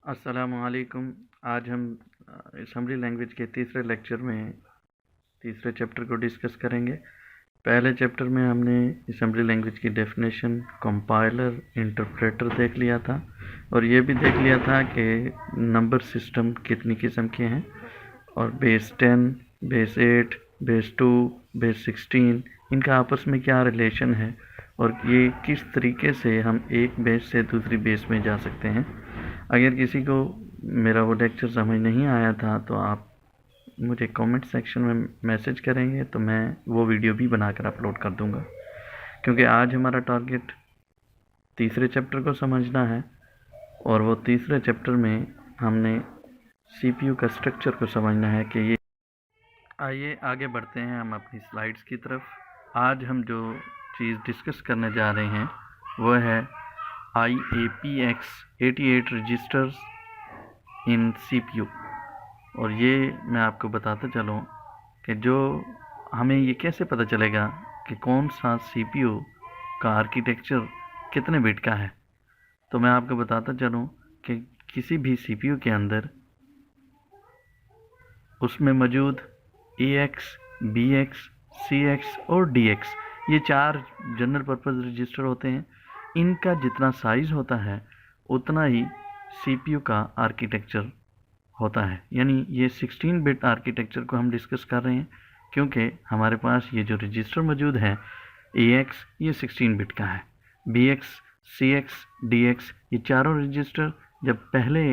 अस्सलामुअलैकुम। आज हम असम्बली लैंग्वेज के तीसरे लेक्चर में तीसरे चैप्टर को डिस्कस करेंगे। पहले चैप्टर में हमने असम्बली लैंग्वेज की डेफिनेशन, कंपाइलर, इंटरप्रेटर देख लिया था और ये भी देख लिया था कि नंबर सिस्टम कितनी किस्म के हैं और बेस 10, बेस 8, बेस 2, बेस 16 इनका आपस में क्या रिलेशन है और ये किस तरीके से हम एक बेस से दूसरी बेस में जा सकते हैं। अगर किसी को मेरा वो लेक्चर समझ नहीं आया था तो आप मुझे कमेंट सेक्शन में मैसेज करेंगे तो मैं वो वीडियो भी बनाकर अपलोड कर दूंगा, क्योंकि आज हमारा टारगेट तीसरे चैप्टर को समझना है और वो तीसरे चैप्टर में हमने सीपीयू का स्ट्रक्चर को समझना है कि ये। आइए आगे बढ़ते हैं हम अपनी स्लाइड्स की तरफ। आज हम जो चीज़ डिस्कस करने जा रहे हैं वो है IAPX 88 रजिस्टर्स इन CPU। और ये मैं आपको बताता चलूँ कि जो हमें ये कैसे पता चलेगा कि कौन सा CPU का आर्किटेक्चर कितने बिट का है। तो मैं आपको बताता चलूँ कि किसी भी CPU के अंदर उसमें मौजूद AX, BX, CX और DX ये 4 जनरल पर्पज़ रजिस्टर होते हैं। इनका जितना साइज़ होता है उतना ही CPU का आर्किटेक्चर होता है। यानी ये 16 बिट आर्किटेक्चर को हम डिस्कस कर रहे हैं, क्योंकि हमारे पास ये जो रजिस्टर मौजूद है AX ये 16 बिट का है, BX, CX, DX ये चारों रजिस्टर जब पहले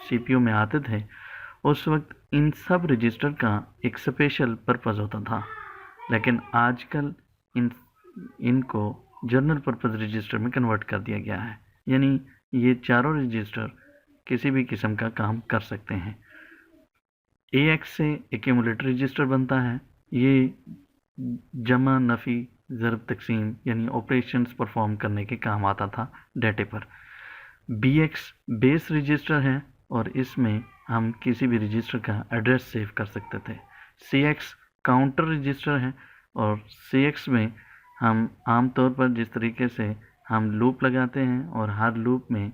CPU में आते थे उस वक्त इन सब रजिस्टर का एक स्पेशल पर्पज़ होता था, लेकिन आजकल इनको जनरल पर्पज़ रजिस्टर में कन्वर्ट कर दिया गया है। यानी ये चारों रजिस्टर किसी भी किस्म का काम कर सकते हैं। AX से एक्यूमुलेटर रजिस्टर बनता है, ये जमा, नफ़ी, ज़रब, तकसीम यानी ऑपरेशंस परफॉर्म करने के काम आता था डाटे पर। BX बेस रजिस्टर है और इसमें हम किसी भी रजिस्टर का एड्रेस सेव कर सकते थे। CX काउंटर रजिस्टर है और CX में हम आमतौर पर जिस तरीके से हम लूप लगाते हैं और हर लूप में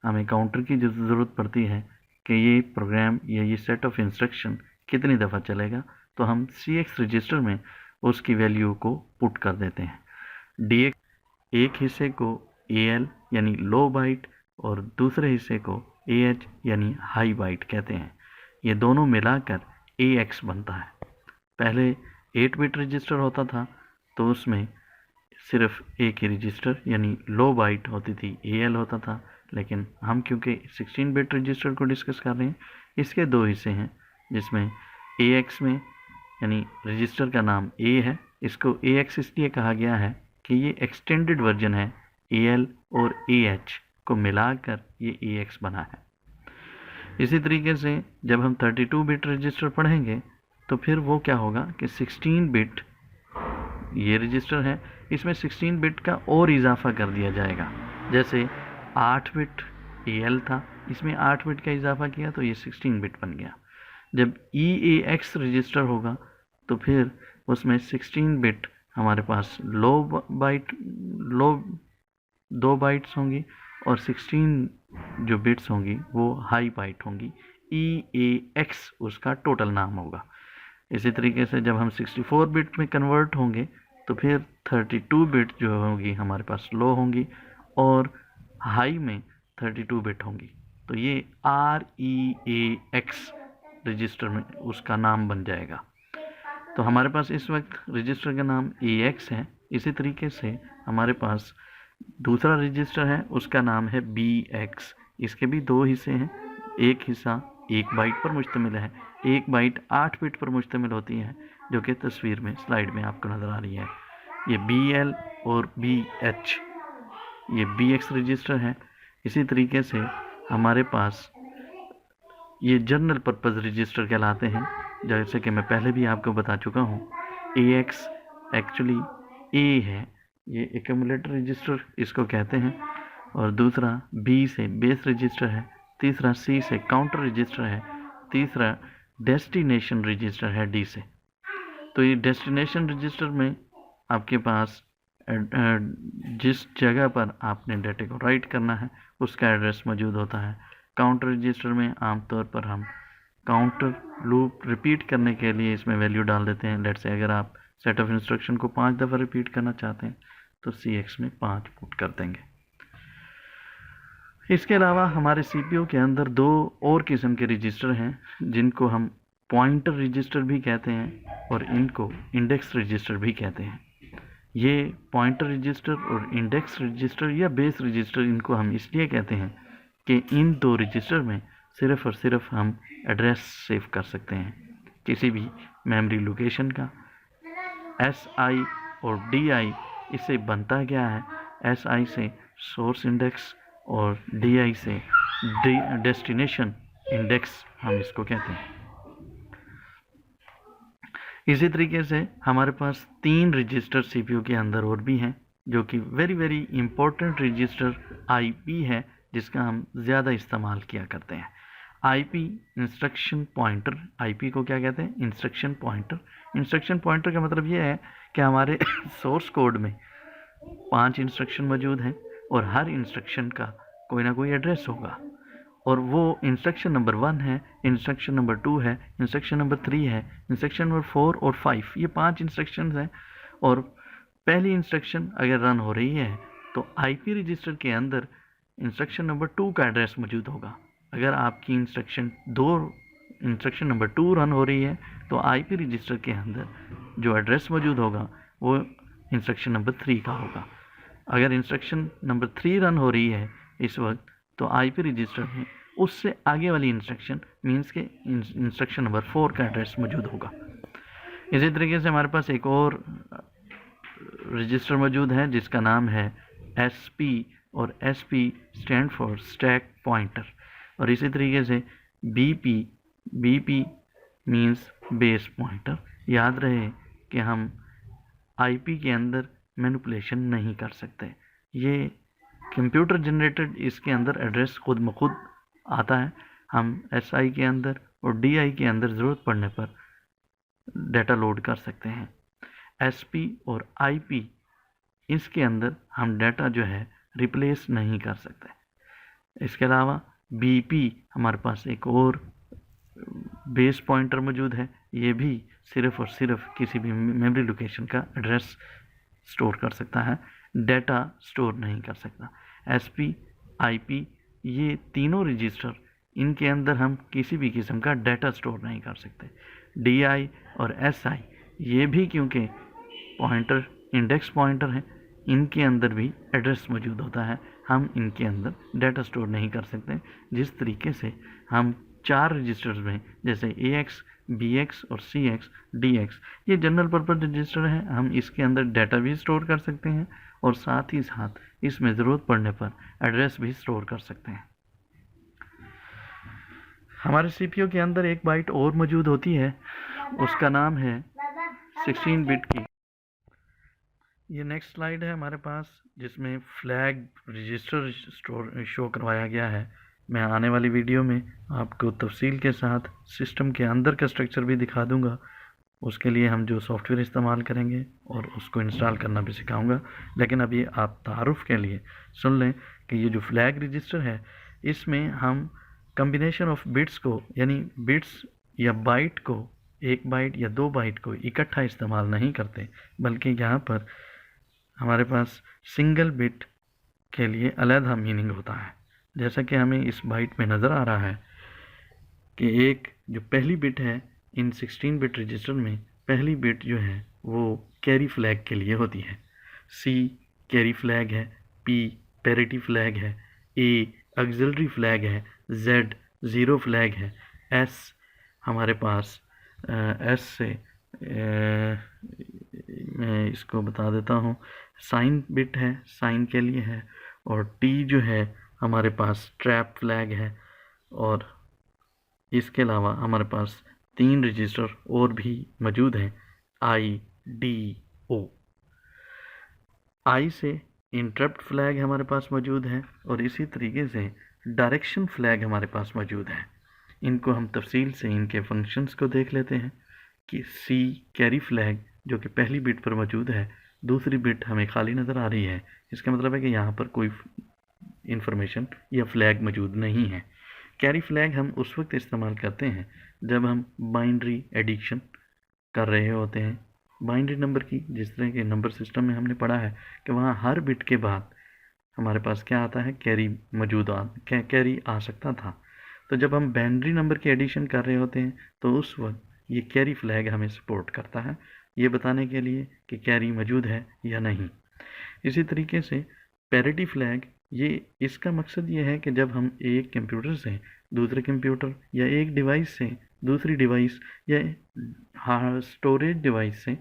हमें काउंटर की जो ज़रूरत पड़ती है कि ये प्रोग्राम या ये सेट ऑफ इंस्ट्रक्शन कितनी दफ़ा चलेगा, तो हम CX रजिस्टर में उसकी वैल्यू को पुट कर देते हैं। DX एक हिस्से को AL यानी लो बाइट और दूसरे हिस्से को AH यानी हाई बाइट कहते हैं। ये दोनों मिलाकर AX बनता है। पहले 8 बिट रजिस्टर होता था तो उसमें सिर्फ एक ही रजिस्टर यानी लो बाइट होती थी, AL होता था, लेकिन हम क्योंकि 16 बिट रजिस्टर को डिस्कस कर रहे हैं इसके 2 हिस्से हैं, जिसमें AX में यानी रजिस्टर का नाम A है, इसको AX इसलिए कहा गया है कि ये एक्सटेंडेड वर्जन है AL और AH को मिलाकर ये AX बना है। इसी तरीके से जब हम 32 बिट रजिस्टर पढ़ेंगे तो फिर वो क्या होगा कि 16 बिट ये रजिस्टर है, इसमें 16 बिट का और इजाफा कर दिया जाएगा। जैसे 8 बिट AL था, इसमें 8 बिट का इजाफा किया तो ये 16 बिट बन गया। जब EAX रजिस्टर होगा तो फिर उसमें 16 बिट हमारे पास लो 2 बाइट्स होंगी और 16 जो बिट्स होंगी वो हाई बाइट होंगी। EAX उसका टोटल नाम होगा। इसी तरीके से जब हम 64 बिट में कन्वर्ट होंगे तो फिर 32 बिट जो होगी हमारे पास लो होंगी और हाई में 32 बिट होंगी, तो ये REAX रजिस्टर में उसका नाम बन जाएगा। तो हमारे पास इस वक्त रजिस्टर का नाम AX है। इसी तरीके से हमारे पास दूसरा रजिस्टर है, उसका नाम है BX। इसके भी 2 हिस्से हैं, एक हिस्सा 1 बाइट पर मुश्तमिल है, 1 बाइट 8 बिट पर मुश्तमिल होती है, जो कि तस्वीर में स्लाइड में आपको नज़र आ रही है। ये BL और BH ये BX रजिस्टर है। इसी तरीके से हमारे पास ये जनरल पर्पज़ रजिस्टर कहलाते हैं, जैसे कि मैं पहले भी आपको बता चुका हूँ। AX एक्चुअली A है, ये एक्यूमुलेटर रजिस्टर इसको कहते हैं, और दूसरा B से बेस रजिस्टर है, तीसरा C से काउंटर रजिस्टर है, तीसरा डेस्टिनेशन रजिस्टर है D से। तो ये डेस्टिनेशन रजिस्टर में आपके पास जिस जगह पर आपने डाटे को राइट करना है उसका एड्रेस मौजूद होता है। काउंटर रजिस्टर में आमतौर पर हम काउंटर लूप रिपीट करने के लिए इसमें वैल्यू डाल देते हैं। लेट्स से अगर आप सेट ऑफ इंस्ट्रक्शन को 5 दफ़ा रिपीट करना चाहते हैं तो CX में 5 पुट कर देंगे। इसके अलावा हमारे CPU के अंदर 2 और किस्म के रजिस्टर हैं जिनको हम पॉइंटर रजिस्टर भी कहते हैं और इनको इंडेक्स रजिस्टर भी कहते हैं। ये पॉइंटर रजिस्टर और इंडेक्स रजिस्टर या बेस रजिस्टर इनको हम इसलिए कहते हैं कि इन 2 रजिस्टर में सिर्फ़ और सिर्फ हम एड्रेस सेव कर सकते हैं किसी भी मेमोरी लोकेशन का। SI और DI इससे बनता क्या है? SI से सोर्स इंडेक्स और DI से डेस्टिनेशन इंडेक्स हम इसको कहते हैं। इसी तरीके से हमारे पास 3 रजिस्टर CPU के अंदर और भी हैं जो कि वेरी इम्पोर्टेंट रजिस्टर IP है जिसका हम ज़्यादा इस्तेमाल किया करते हैं। IP instruction pointer. IP को क्या कहते हैं? Instruction pointer. इंस्ट्रक्शन पॉइंटर का मतलब ये है कि हमारे सोर्स कोड में 5 इंस्ट्रक्शन मौजूद हैं और हर इंस्ट्रक्शन का कोई ना कोई एड्रेस होगा और वो इंस्ट्रक्शन नंबर 1 है, इंस्ट्रक्शन नंबर 2 है, इंस्ट्रक्शन नंबर 3 है, इंस्ट्रक्शन नंबर 4 और 5, ये 5 इंस्ट्रक्शंस हैं। और पहली इंस्ट्रक्शन अगर रन हो रही है तो IP रजिस्टर के अंदर इंस्ट्रक्शन नंबर 2 का एड्रेस मौजूद होगा। अगर आपकी इंस्ट्रक्शन नंबर 2 रन हो रही है तो IP रजिस्टर के अंदर जो एड्रेस मौजूद होगा वो इंस्ट्रक्शन नंबर 3 का होगा। अगर इंस्ट्रक्शन नंबर 3 रन हो रही है इस वक्त तो IP रजिस्टर में उससे आगे वाली इंस्ट्रक्शन मीन्स के इंस्ट्रक्शन नंबर 4 का एड्रेस मौजूद होगा। इसी तरीके से हमारे पास एक और रजिस्टर मौजूद है जिसका नाम है SP और SP stand for stack pointer. और इसी तरीके से BP मीन्स बेस पॉइंटर। याद रहे कि हम IP के अंदर मैनिपुलेशन नहीं कर सकते, ये कंप्यूटर जनरेटेड इसके अंदर एड्रेस खुद ब खुद आता है। हम SI के अंदर और DI के अंदर ज़रूरत पड़ने पर डाटा लोड कर सकते हैं। SP और IP इसके अंदर हम डाटा जो है रिप्लेस नहीं कर सकते। इसके अलावा BP हमारे पास एक और बेस पॉइंटर मौजूद है, ये भी सिर्फ़ और सिर्फ किसी भी मेमोरी लोकेशन का एड्रेस स्टोर कर सकता है, डाटा स्टोर नहीं कर सकता। SP IP ये तीनों रजिस्टर इनके अंदर हम किसी भी किस्म का डाटा स्टोर नहीं कर सकते। DI और SI ये भी क्योंकि पॉइंटर इंडेक्स पॉइंटर है इनके अंदर भी एड्रेस मौजूद होता है, हम इनके अंदर डाटा स्टोर नहीं कर सकते। जिस तरीके से हम 4 रजिस्टर्स में जैसे AX BX और CX DX ये जनरल पर्पज़ रजिस्टर हैं, हम इसके अंदर डाटा भी स्टोर कर सकते हैं और साथ ही साथ इसमें ज़रूरत पड़ने पर एड्रेस भी स्टोर कर सकते हैं। हमारे CPU के अंदर एक बाइट और मौजूद होती है, उसका नाम है 16 बिट की। ये नेक्स्ट स्लाइड है हमारे पास जिसमें फ्लैग रजिस्टर स्टोर शो करवाया गया है। मैं आने वाली वीडियो में आपको तफसील के साथ सिस्टम के अंदर का स्ट्रक्चर भी दिखा दूंगा, उसके लिए हम जो सॉफ्टवेयर इस्तेमाल करेंगे और उसको इंस्टॉल करना भी सिखाऊंगा। लेकिन अभी आप तारुफ के लिए सुन लें कि ये जो फ्लैग रजिस्टर है इसमें हम कम्बिनेशन ऑफ बिट्स को यानी बिट्स या बाइट को 1 बाइट या 2 बाइट को इकट्ठा इस्तेमाल नहीं करते, बल्कि यहाँ पर हमारे पास सिंगल बिट के लिए अलग मीनिंग होता है। जैसा कि हमें इस बाइट में नज़र आ रहा है कि एक जो पहली बिट है इन 16 बिट रजिस्टर में पहली बिट जो है वो कैरी फ्लैग के लिए होती है, C कैरी फ्लैग है, P पैरिटी फ्लैग है, A ऑक्सिलरी फ्लैग है, Z ज़ीरो फ्लैग है, S हमारे पास S से मैं इसको बता देता हूँ साइन बिट है, साइन के लिए है, और T जो है हमारे पास ट्रैप फ्लैग है। और इसके अलावा हमारे पास 3 रजिस्टर और भी मौजूद हैं, I D O। I से इंटरप्ट फ्लैग हमारे पास मौजूद है और इसी तरीके से डायरेक्शन फ्लैग हमारे पास मौजूद है। इनको हम तफसील से इनके फंक्शंस को देख लेते हैं कि C कैरी फ्लैग जो कि पहली बिट पर मौजूद है दूसरी बिट हमें खाली नज़र आ रही है, इसका मतलब है कि यहाँ पर कोई इंफॉर्मेशन या फ्लैग मौजूद नहीं है। कैरी फ्लैग हम उस वक्त इस्तेमाल करते हैं जब हम बाइनरी एडिशन कर रहे होते हैं। बाइनरी नंबर की, जिस तरह के नंबर सिस्टम में हमने पढ़ा है कि वहाँ हर बिट के बाद हमारे पास क्या आता है, कैरी कैरी आ सकता था। तो जब हम बाइनरी नंबर की एडिशन कर रहे होते हैं तो उस वक्त ये कैरी फ्लैग हमें सपोर्ट करता है, ये बताने के लिए कि कैरी मौजूद है या नहीं। इसी तरीके से पैरिटी फ्लैग, ये इसका मकसद ये है कि जब हम एक कंप्यूटर से दूसरे कंप्यूटर या एक डिवाइस से दूसरी डिवाइस या स्टोरेज डिवाइस से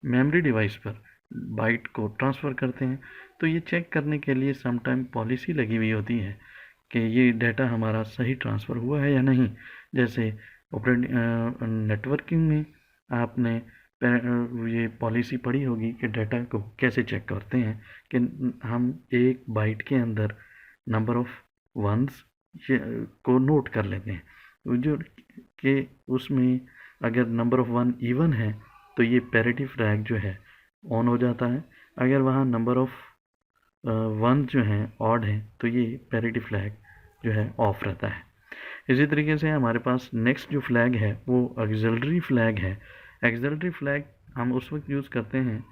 मेमोरी डिवाइस पर बाइट को ट्रांसफ़र करते हैं, तो ये चेक करने के लिए समटाइम पॉलिसी लगी हुई होती है कि ये डाटा हमारा सही ट्रांसफ़र हुआ है या नहीं। जैसे नेटवर्किंग में आपने ये पॉलिसी पढ़ी होगी कि डाटा को कैसे चेक करते हैं कि हम एक बाइट के अंदर नंबर ऑफ वंस को नोट कर लेते हैं, जो कि उसमें अगर नंबर ऑफ वन इवन है तो ये पैरिटी फ्लैग जो है ऑन हो जाता है, अगर वहाँ नंबर ऑफ वन जो हैं ऑड है तो ये पैरिटी फ्लैग जो है ऑफ रहता है। इसी तरीके से हमारे पास नेक्स्ट जो फ्लैग है वो ऑक्सिलरी फ्लैग है। ऑक्सिलरी फ्लैग हम उस वक्त यूज़ करते हैं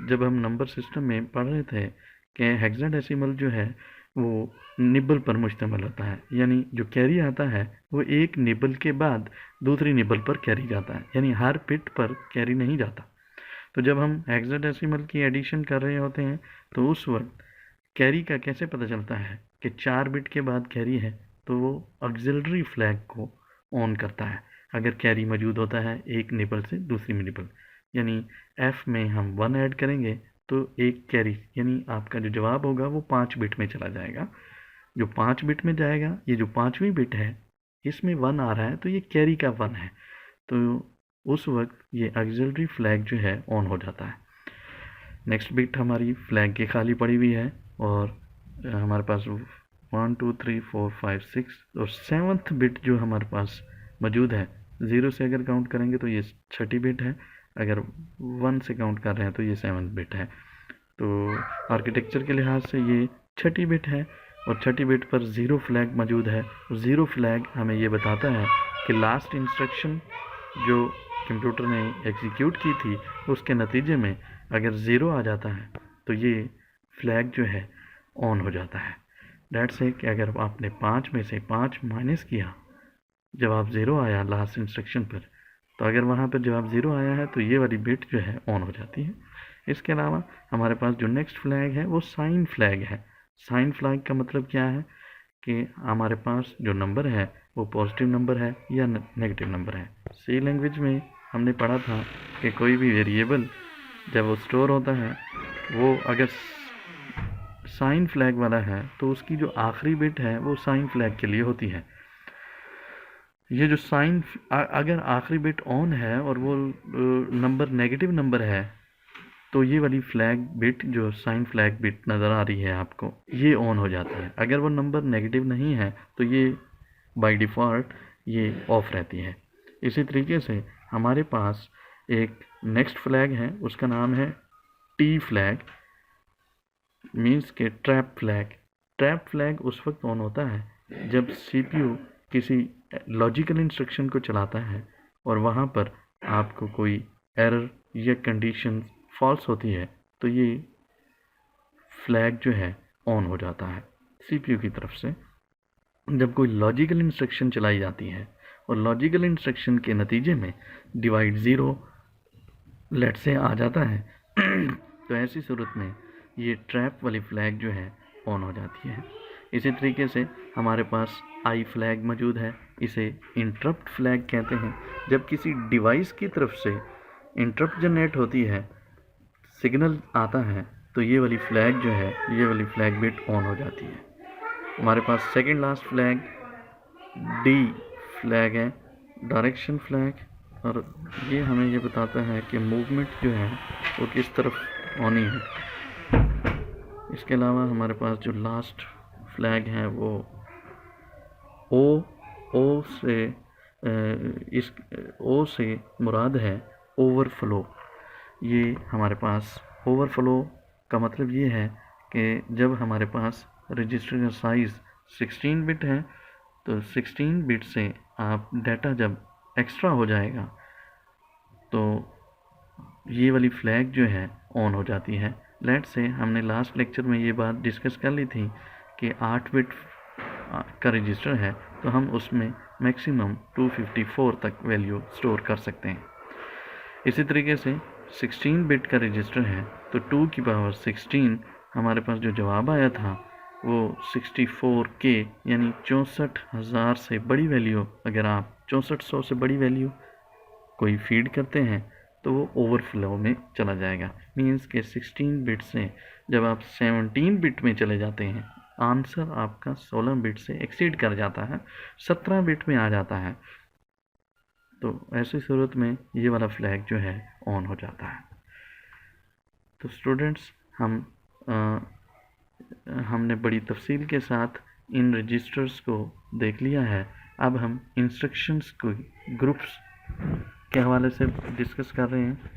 जब हम नंबर सिस्टम में पढ़ रहे थे कि हेक्साडेसिमल जो है वो निबल पर मुश्तमिल होता है, यानी जो कैरी आता है वो एक निबल के बाद दूसरी निबल पर कैरी जाता है, यानी हर बिट पर कैरी नहीं जाता। तो जब हम हेक्साडेसिमल की एडिशन कर रहे होते हैं तो उस वक्त कैरी का कैसे पता चलता है कि 4 बिट के बाद कैरी है, तो वो ऑक्सिलरी फ्लैग को ऑन करता है अगर कैरी मौजूद होता है एक निबल से दूसरी निबल। यानी एफ में हम 1 ऐड करेंगे तो एक कैरी, यानी आपका जो जवाब होगा वो 5 बिट में चला जाएगा। जो 5 बिट में जाएगा, ये जो 5वीं बिट है इसमें 1 आ रहा है तो ये कैरी का 1 है, तो उस वक्त ये ऑक्सिलरी फ्लैग जो है ऑन हो जाता है। नेक्स्ट बिट हमारी फ्लैग की खाली पड़ी हुई है और हमारे पास 1 2 3 4 5 6 और 7th बिट जो हमारे पास मौजूद है, 0 से अगर काउंट करेंगे तो ये 6ठी बिट है, अगर 1 से काउंट कर रहे हैं तो ये 7th बिट है। तो आर्किटेक्चर के लिहाज से ये 6ठी बिट है और 6ठी बिट पर 0 फ्लैग मौजूद है। 0 फ्लैग हमें ये बताता है कि लास्ट इंस्ट्रक्शन जो कंप्यूटर ने एग्जीक्यूट की थी उसके नतीजे में अगर 0 आ जाता है तो ये फ्लैग जो है ऑन हो जाता है। डेट्स है कि अगर आपने 5 में से 5 माइनस किया, जवाब 0 आया लास्ट इंस्ट्रक्शन पर, तो अगर वहाँ पर जवाब 0 आया है तो ये वाली बिट जो है ऑन हो जाती है। इसके अलावा हमारे पास जो नेक्स्ट फ्लैग है वो साइन फ्लैग है। साइन फ्लैग का मतलब क्या है कि हमारे पास जो नंबर है वो पॉजिटिव नंबर है या नेगेटिव नंबर है। सी लैंग्वेज में हमने पढ़ा था कि कोई भी वेरिएबल जब वो स्टोर होता है वो अगर साइन फ्लैग वाला है तो उसकी जो आखिरी बिट है वो साइन फ्लैग के लिए होती है। ये जो साइन अगर आखिरी बिट ऑन है और वो नंबर नेगेटिव नंबर है तो ये वाली फ्लैग बिट जो साइन फ्लैग बिट नज़र आ रही है आपको, ये ऑन हो जाती है। अगर वो नंबर नेगेटिव नहीं है तो ये बाय डिफ़ॉल्ट ये ऑफ रहती है। इसी तरीके से हमारे पास एक नेक्स्ट फ्लैग है, उसका नाम है टी फ्लैग, मीन्स के ट्रैप फ्लैग। ट्रैप फ्लैग उस वक्त ऑन होता है जब सीपीयू किसी लॉजिकल इंस्ट्रक्शन को चलाता है और वहाँ पर आपको कोई एरर या कंडीशन फॉल्स होती है तो ये फ्लैग जो है ऑन हो जाता है सीपीयू की तरफ से। जब कोई लॉजिकल इंस्ट्रक्शन चलाई जाती है और लॉजिकल इंस्ट्रक्शन के नतीजे में डिवाइड 0 लेट से आ जाता है तो ऐसी सूरत में ये ट्रैप वाली फ्लैग जो है ऑन हो जाती है। इसी तरीके से हमारे पास आई फ्लैग मौजूद है, इसे इंटरप्ट फ्लैग कहते हैं। जब किसी डिवाइस की तरफ से इंटरप्ट जनरेट होती है, सिग्नल आता है, तो ये वाली फ्लैग जो है, ये वाली फ्लैग बिट ऑन हो जाती है। हमारे पास second last flag D flag है, डायरेक्शन फ्लैग, और ये हमें ये बताता है कि मूवमेंट जो है वो किस तरफ होनी है। इसके अलावा हमारे पास जो लास्ट फ्लैग है वो ओ से मुराद है ओवरफ्लो। ये हमारे पास ओवरफ्लो का मतलब ये है कि जब हमारे पास रजिस्टर का साइज़ 16 बिट है तो 16 बिट से आप डाटा जब एक्स्ट्रा हो जाएगा तो ये वाली फ्लैग जो है ऑन हो जाती है। लेट से हमने लास्ट लेक्चर में ये बात डिस्कस कर ली थी कि 8 बिट का रजिस्टर है तो हम उसमें मैक्सिमम 254 तक वैल्यू स्टोर कर सकते हैं। इसी तरीके से 16 बिट का रजिस्टर है तो 2 की पावर 16 हमारे पास जो जवाब आया था वो 64K यानी 64,000 से बड़ी वैल्यू, अगर आप 6400 से बड़ी वैल्यू कोई फीड करते हैं तो वो ओवरफ्लो में चला जाएगा। मीन्स के 16 बिट से जब आप 17 बिट में चले जाते हैं आंसर आपका 16 बिट से एक्सीड कर जाता है, 17 बिट में आ जाता है, तो ऐसी सूरत में ये वाला फ्लैग जो है ऑन हो जाता है। तो स्टूडेंट्स हमने बड़ी तफसील के साथ इन रजिस्टर्स को देख लिया है। अब हम इंस्ट्रक्शंस को ग्रुप्स के हवाले से डिस्कस कर रहे हैं।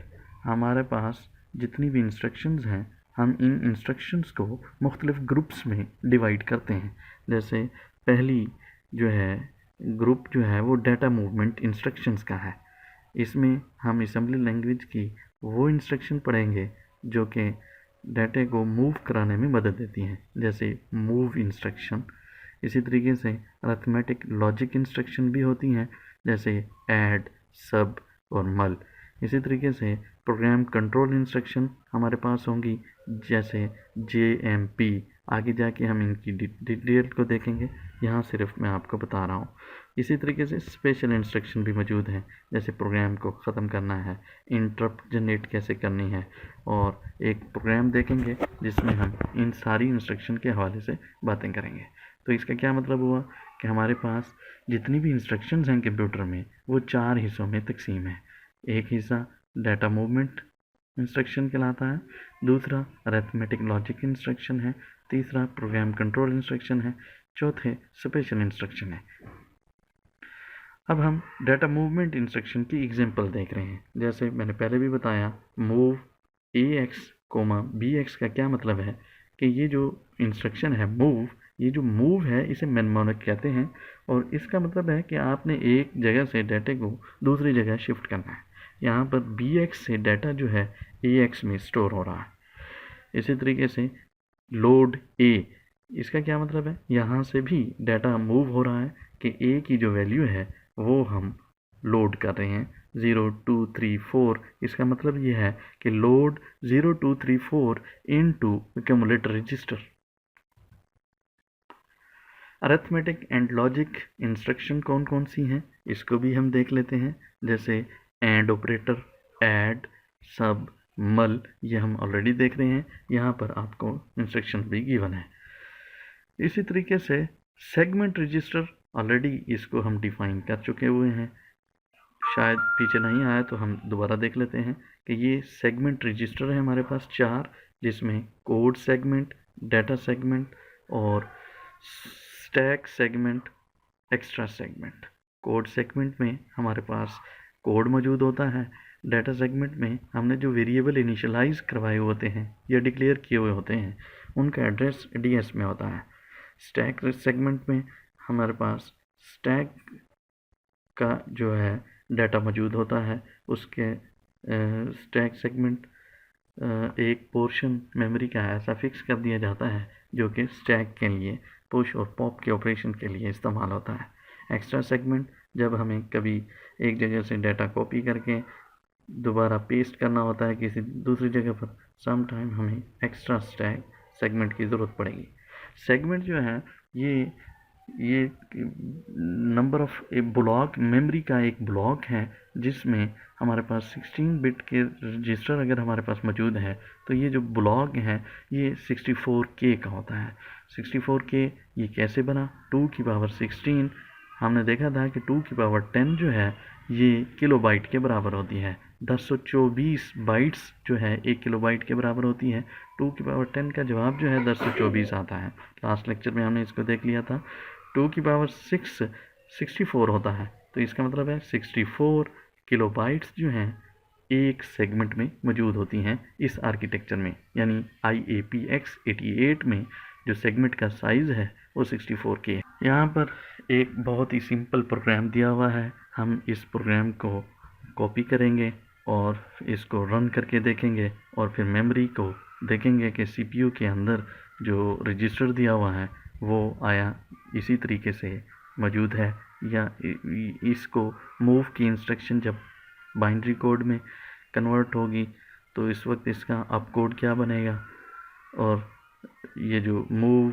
हमारे पास जितनी भी इंस्ट्रक्शंस हैं हम इन इंस्ट्रक्शंस को मुख्तलिफ ग्रुप्स में डिवाइड करते हैं। जैसे पहली जो है ग्रुप जो है वो डाटा मूवमेंट इंस्ट्रक्शंस का है। इसमें हम असेंबली लैंग्वेज की वो इंस्ट्रक्शन पढ़ेंगे जो कि डाटे को मूव कराने में मदद देती हैं, जैसे मूव इंस्ट्रक्शन। इसी तरीके से अरिथमेटिक लॉजिक इंस्ट्रक्शन भी होती हैं, जैसे ऐड, सब और मल। इसी तरीके से प्रोग्राम कंट्रोल इंस्ट्रक्शन हमारे पास होंगी, जैसे JMP। आगे जाके हम इनकी डिटेल को देखेंगे, यहाँ सिर्फ मैं आपको बता रहा हूँ। इसी तरीके से स्पेशल इंस्ट्रक्शन भी मौजूद हैं, जैसे प्रोग्राम को ख़त्म करना है, इंटरप्ट जनरेट कैसे करनी है, और एक प्रोग्राम देखेंगे जिसमें हम इन सारी इंस्ट्रक्शन के हवाले से बातें करेंगे। तो इसका क्या मतलब हुआ कि हमारे पास जितनी भी इंस्ट्रक्शंस हैं कंप्यूटर में वो 4 हिस्सों में तकसीम है। एक हिस्सा डाटा मूवमेंट इंस्ट्रक्शन कहलाता है, दूसरा अरिथमेटिक लॉजिक इंस्ट्रक्शन है, तीसरा प्रोग्राम कंट्रोल इंस्ट्रक्शन है, चौथे स्पेशल इंस्ट्रक्शन है। अब हम डाटा मूवमेंट इंस्ट्रक्शन की एग्जांपल देख रहे हैं। जैसे मैंने पहले भी बताया, मूव AX, BX का क्या मतलब है कि ये जो इंस्ट्रक्शन है मूव, ये जो मूव है इसे मेमोनिक कहते हैं, और इसका मतलब है कि आपने एक जगह से डाटे को दूसरी जगह शिफ्ट करना है। यहाँ पर BX से डाटा जो है AX में स्टोर हो रहा है। इसी तरीके से लोड A, इसका क्या मतलब है, यहाँ से भी डाटा मूव हो रहा है कि A की जो वैल्यू है वो हम लोड कर रहे हैं 0 2 3 4। इसका मतलब ये है कि load 0 2 3 4 into accumulator register. Arithmetic and logic instruction कौन कौन सी हैं इसको भी हम देख लेते हैं, जैसे एंड ऑपरेटर, ऐड, सब, मल, ये हम ऑलरेडी देख रहे हैं। यहाँ पर आपको इंस्ट्रक्शन भी गिवन है। इसी तरीके से सेगमेंट रजिस्टर, ऑलरेडी इसको हम डिफाइन कर चुके हुए हैं, शायद पीछे नहीं आया तो हम दोबारा देख लेते हैं कि ये सेगमेंट रजिस्टर है हमारे पास 4, जिसमें कोड सेगमेंट, डाटा सेगमेंट और stack segment, extra segment. Code segment में हमारे पास कोड मौजूद होता है, डाटा सेगमेंट में हमने जो वेरिएबल इनिशियलाइज करवाए होते हैं या डिक्लेयर किए हुए होते हैं उनका एड्रेस DS में होता है। स्टैक सेगमेंट में हमारे पास स्टैक का जो है डाटा मौजूद होता है, उसके स्टैक सेगमेंट एक पोर्शन मेमोरी का ऐसा फिक्स कर दिया जाता है जो कि स्टैक के लिए पुश और पॉप के ऑपरेशन के लिए इस्तेमाल होता है। एक्स्ट्रा सेगमेंट, जब हमें कभी एक जगह से डाटा कॉपी करके दोबारा पेस्ट करना होता है किसी दूसरी जगह पर, सम टाइम हमें एक्स्ट्रा स्टैक सेगमेंट की ज़रूरत पड़ेगी। सेगमेंट जो है ये number of A block, memory का एक ब्लॉक है जिसमें हमारे पास 16 बिट के रजिस्टर अगर हमारे पास मौजूद है तो ये जो ब्लॉक है ये 64K का होता है। 64K ये कैसे बना, 2 की पावर 16। हमने देखा था कि 2 की पावर 10 जो है ये किलोबाइट के बराबर होती है। 1024 बाइट्स जो है 1 किलोबाइट के बराबर होती है। 2 की पावर 10 का जवाब जो है 1024 आता है। लास्ट लेक्चर में हमने इसको देख लिया था। 2 की पावर 64 होता है, तो इसका मतलब है 64 किलोबाइट्स जो हैं एक सेगमेंट में मौजूद होती हैं इस आर्किटेक्चर में, यानी IAPX88 में जो सेगमेंट का साइज़ है वो 64K है। यहाँ पर एक बहुत ही सिंपल प्रोग्राम दिया हुआ है। हम इस प्रोग्राम को कॉपी करेंगे और इसको रन करके देखेंगे और फिर मेमोरी को देखेंगे कि CPU के अंदर जो रजिस्टर दिया हुआ है वो आया इसी तरीके से मौजूद है, या इसको मूव की इंस्ट्रक्शन जब बाइनरी कोड में कन्वर्ट होगी तो इस वक्त इसका अप कोड क्या बनेगा। और ये जो मूव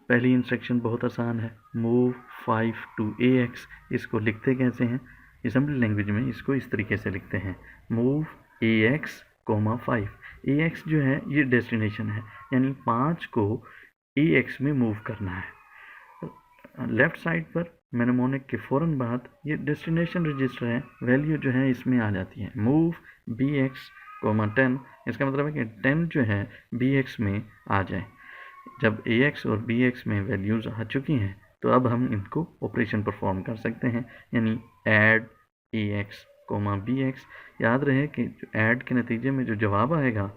पहली इंस्ट्रक्शन बहुत आसान है, मूव 5 to AX, इसको लिखते कैसे हैं असेंबली लैंग्वेज में, इसको इस तरीके से लिखते हैं मूव AX, 5। AX जो है ये डेस्टिनेशन है, यानी 5 को AX में मूव करना है। लेफ्ट साइड पर मेनेमोनिक के फ़ौरन बाद ये डेस्टिनेशन रजिस्टर है, वैल्यू जो है इसमें आ जाती है मूव BX, 10। इसका मतलब है कि 10 जो है BX में आ जाए। जब AX और BX में वैल्यूज़ आ चुकी हैं तो अब हम इनको ऑपरेशन परफॉर्म कर सकते हैं, यानी ऐड AX, BX। याद रहे कि ऐड के नतीजे में जो जवाब आएगा,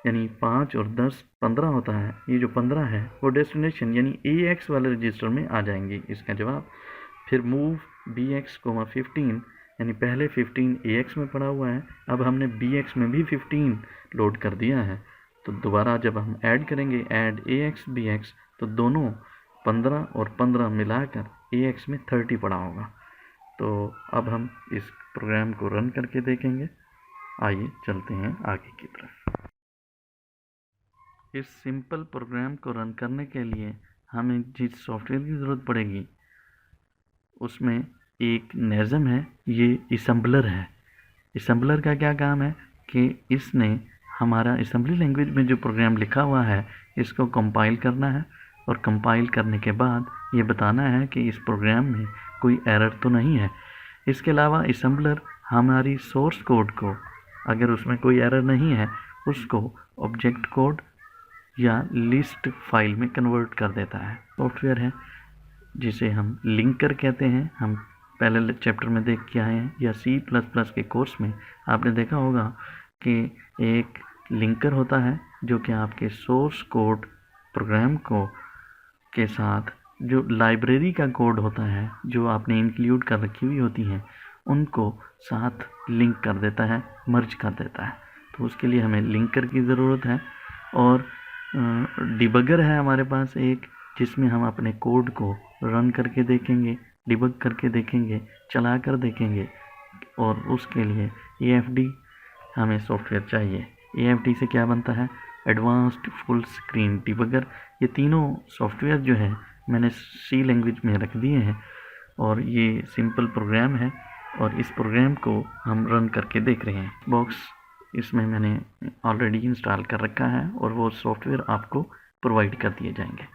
यानी 5 और 10 15 होता है, ये जो 15 है वो डेस्टिनेशन यानी AX वाले रजिस्टर में आ जाएंगे इसका जवाब। फिर मूव BX, 15, यानी पहले 15 AX में पड़ा हुआ है, अब हमने BX में भी 15 लोड कर दिया है, तो दोबारा जब हम ऐड करेंगे ऐड AX BX तो दोनों 15 और 15 मिलाकर AX में 30 पड़ा होगा। तो अब हम इस प्रोग्राम को रन करके देखेंगे। आइए चलते हैं आगे की तरफ। इस सिंपल प्रोग्राम को रन करने के लिए हमें जिस सॉफ्टवेयर की ज़रूरत पड़ेगी उसमें एक नेज़म है, ये असम्बलर है। असम्बलर का क्या काम है कि इसने हमारा असेंबली लैंग्वेज में जो प्रोग्राम लिखा हुआ है इसको कंपाइल करना है, और कंपाइल करने के बाद ये बताना है कि इस प्रोग्राम में कोई एरर तो नहीं है। इसके अलावा असम्बलर हमारी सोर्स कोड को, अगर उसमें कोई एरर नहीं है, उसको ऑब्जेक्ट कोड या लिस्ट फाइल में कन्वर्ट कर देता है। सॉफ्टवेयर है जिसे हम लिंकर कहते हैं, हम पहले चैप्टर में देख के आए हैं, या C++ के कोर्स में आपने देखा होगा कि एक लिंकर होता है जो कि आपके सोर्स कोड प्रोग्राम को के साथ जो लाइब्रेरी का कोड होता है जो आपने इंक्लूड कर रखी हुई होती हैं उनको साथ लिंक कर देता है, मर्ज कर देता है। तो उसके लिए हमें लिंकर की ज़रूरत है। और डिबगर है हमारे पास एक, जिसमें हम अपने कोड को रन करके देखेंगे, डिबग करके देखेंगे, चला कर देखेंगे, और उसके लिए AFD हमें सॉफ्टवेयर चाहिए। AFD से क्या बनता है, एडवांस्ड फुल स्क्रीन डिबगर। ये तीनों सॉफ्टवेयर जो है मैंने C लैंग्वेज में रख दिए हैं, और ये सिंपल प्रोग्राम है, और इस प्रोग्राम को हम रन करके देख रहे हैं। बॉक्स इसमें मैंने ऑलरेडी इंस्टॉल कर रखा है और वो सॉफ्टवेयर आपको प्रोवाइड कर दिए जाएंगे।